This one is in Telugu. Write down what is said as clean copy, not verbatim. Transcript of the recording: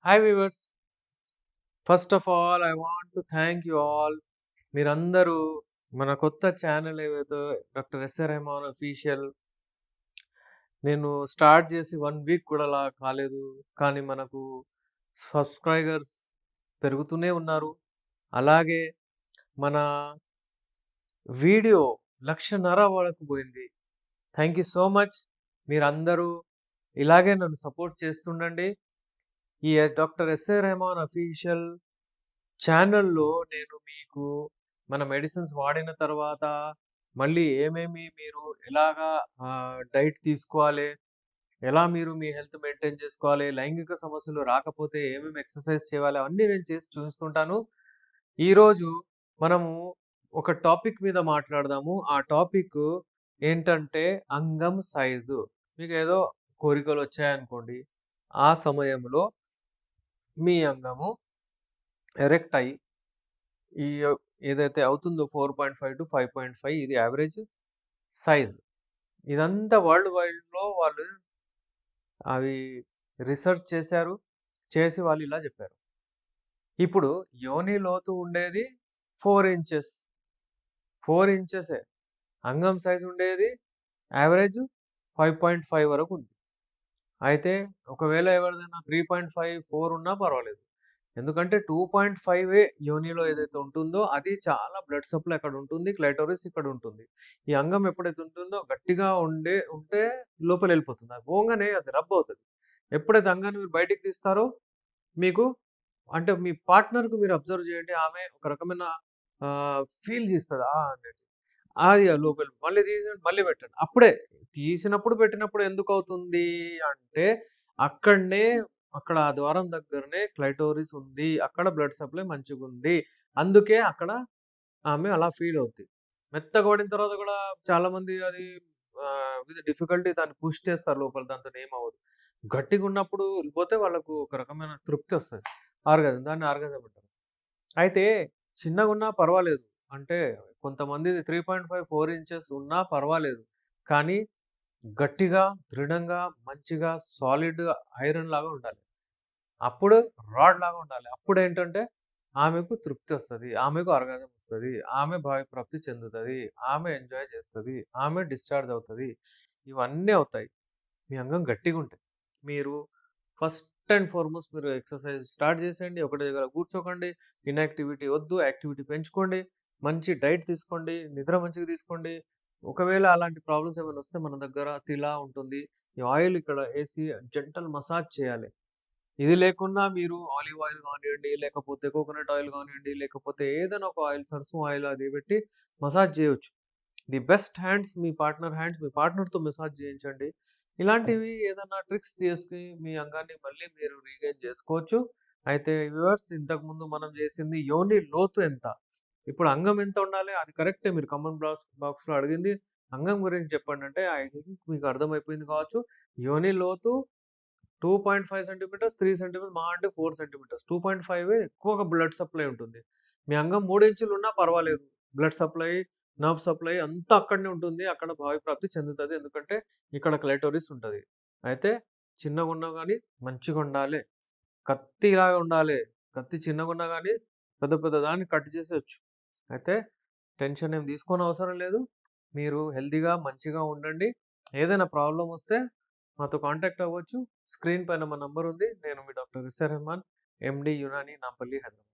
Hi viewers, first of all I want to thank you all. మీరందరూ మన కొత్త ఛానల్ ఏవైతే డాక్టర్ ఎస్ఆర్ రెహమాన్ అఫీషియల్ నేను స్టార్ట్ చేసి 1 వీక్ కూడా కాలేదు. కానీ మనకు సబ్స్క్రైబర్స్ పెరుగుతూనే ఉన్నారు. అలాగే మన వీడియో 1,50,000 వరకు పోయింది. Thank you so much. మీరందరూ ఇలాగే నన్ను సపోర్ట్ చేస్తుండండి. ఈ డాక్టర్ ఎస్ఆర్ రెహమాన్ అఫీషియల్ ఛానల్‌లో నేను మీకు మన మెడిసిన్స్ వాడిన తర్వాత మళ్ళీ ఏమేమి మీరు ఎలాగా డైట్ తీసుకోవాలి, ఎలా మీరు మీ హెల్త్ మెయింటైన్ చేసుకోవాలి, లైంగిక సమస్యలు రాకపోతే ఏమేమి ఎక్సర్సైజ్ చేయాలి, అవన్నీ నేను చేసి చూపిస్తుంటాను. ఈరోజు మనము ఒక టాపిక్ మీద మాట్లాడదాము. ఆ టాపిక్ ఏంటంటే అంగం సైజు. మీకేదో కోరికలు వచ్చాయనుకోండి, ఆ సమయంలో మీ అంగము ఎరెక్ట్ అయ్యి ఈ ఏదైతే అవుతుందో 4.5 to 5.5 ఇది యావరేజ్ సైజ్. ఇదంతా వరల్డ్ వైడ్‌లో వాళ్ళు అవి రిసర్చ్ చేశారు. చేసి వాళ్ళు ఇలా చెప్పారు. ఇప్పుడు యోని లోతు ఉండేది 4 ఇంచెస్. 4 ఇంచెసే. అంగం సైజ్ ఉండేది యావరేజ్ 5.5 వరకు ఉంది. అయితే ఒకవేళ ఎవరిదైనా 3.5, 4 ఉన్నా పర్వాలేదు. ఎందుకంటే 2.5 యోనిలో ఏదైతే ఉంటుందో అది చాలా బ్లడ్ సప్లై అక్కడ ఉంటుంది. క్లైటోరిస్ ఇక్కడ ఉంటుంది. ఈ అంగం ఎప్పుడైతే ఉంటుందో గట్టిగా ఉంటే లోపల వెళ్ళిపోతుంది. అది పోగానే అది రబ్ అవుతది. ఎప్పుడైతే అంగాన్ని మీరు బయటికి తీస్తారో మీకు అంటే మీ పార్ట్నర్‌కి మీరు అబ్జర్వ్ చేయండి. ఆమె ఒక రకమైన ఫీల్ చేస్తది. అన్నట్టు. అది లోపల మళ్ళీ తీసి మళ్ళీ పెట్టండి. అప్పుడే తీసినప్పుడు పెట్టినప్పుడు ఎందుకవుతుంది అంటే అక్కడనే అక్కడ ఆ ద్వారం దగ్గరనే క్లైటోరిస్ ఉంది. అక్కడ బ్లడ్ సప్లై మంచిగుంది. అందుకే అక్కడ ఆమె అలా ఫీల్ అవుద్ది. మెత్తగా పడిన తర్వాత కూడా చాలామంది అది విత్ డిఫికల్టీ దాన్ని పుష్ చేస్తారు లోపల. దాంతోని ఏమవ్వదు. గట్టిగున్నప్పుడు వెళ్ళిపోతే వాళ్ళకు ఒక రకమైన తృప్తి వస్తది. ఆర్గాజం. దాన్ని ఆర్గాజం అంటారు. అయితే చిన్నగున్నా పర్వాలేదు. అంటే కొంతమందిది 3.5, 4 ఇంచెస్ ఉన్నా పర్వాలేదు. కానీ గట్టిగా, దృఢంగా, మంచిగా సాలిడ్‌గా ఐరన్ లాగా ఉండాలి. అప్పుడు రాడ్ లాగా ఉండాలి. అప్పుడేంటంటే ఆమెకు తృప్తొస్తది. ఆమెకు ఆర్గాజం వస్తది. ఆమె భావప్రాప్తి చెందుతది. ఆమె ఎంజాయ్ చేస్తది. ఆమె డిశ్చార్జ్ అవుతది. ఇవన్నీ అవుతాయి. మీ అంగం గట్టిగుంటే. మీరు ఫస్ట్ అండ్ ఫార్‌మోస్ట్ మీరు ఎక్సర్‌సైజ్ స్టార్ట్ చేసేయండి. ఒకటే దగ్గర కూర్చోకండి. ఇన్‌యాక్టివిటీ వద్దు. యాక్టివిటీ పెంచుకోండి. మంచి డైట్ తీసుకోండి. నిద్ర మంచిగా తీసుకోండి. ఒకవేళ అలాంటి ప్రాబ్లమ్స్ ఏమైనా వస్తే మన దగ్గర తిలా ఉంటుంది. ఈ ఆయిల్ ఇక్కడ ఏసి జెంటల్ మసాజ్ చేయాలి. ఇది లేకున్నా మీరు ఆలివ్ ఆయిల్ గానియండి, లేకపోతే కోకోనట్ ఆయిల్ గానియండి, లేకపోతే ఏదైనా ఒక ఆయిల్ సరసు ఆయిల్ అది పెట్టి మసాజ్ చేయొచ్చు. ది బెస్ట్ హ్యాండ్స్ మీ పార్ట్నర్ హ్యాండ్స్ మీ పార్ట్నర్‌తో మసాజ్ చేయించండి. ఇలాంటివి ఏదన్నా ట్రిక్స్ తీసుకొని మీ అంగాన్ని మళ్ళీ మీరు రీగెయిన్ చేసుకోవచ్చు. అయితే వ్యూవర్స్ ఇంతకుముందు మనం చేసింది యోని లోతు ఎంత? ఇప్పుడు అంగం ఎంత ఉండాలి? అది కరెక్టే మీరు కామెంట్ బాక్స్‌లో అడిగింది. అంగం గురించి చెప్పండంటే ఐ థింక్ మీకు అర్థమైపోయింది కావచ్చు. యోని లోతు 2.5 సెంటీమీటర్స్, 3 సెంటీమీటర్స్ మహా అంటే 4 సెంటీమీటర్స్. 2.5 ఎక్కువగా బ్లడ్ సప్లై ఉంటుంది. మీ అంగం 3 ఇంచులు ఉన్నా పర్వాలేదు. బ్లడ్ సప్లై, నర్వ్ సప్లై అంతా అక్కడనే ఉంటుంది. అక్కడ భావిప్రాప్తి చెందుతది. ఎందుకంటే ఇక్కడ క్లైటోరిస్ ఉంటది. అయితే చిన్నగున్నా గాని మంచిగుండాలే. కత్తిలాగా ఉండాలే. కత్తి చిన్నగున్నా గాని పెద్ద పెద్ద దాన్ని కట్ చేసేయొచ్చు. అయితే టెన్షన్ ఏం తీసుకోనవసరం లేదు. మీరు హెల్తీగా మంచిగా ఉండండి. ఏదైనా ప్రాబ్లమ్ వస్తే మాతో కాంటాక్ట్ అవ్వచ్చు. స్క్రీన్ పైన మా నంబర్ ఉంది. నేను మీ doctor SR Rahman, MD Unani, Nampally, Hyderabad.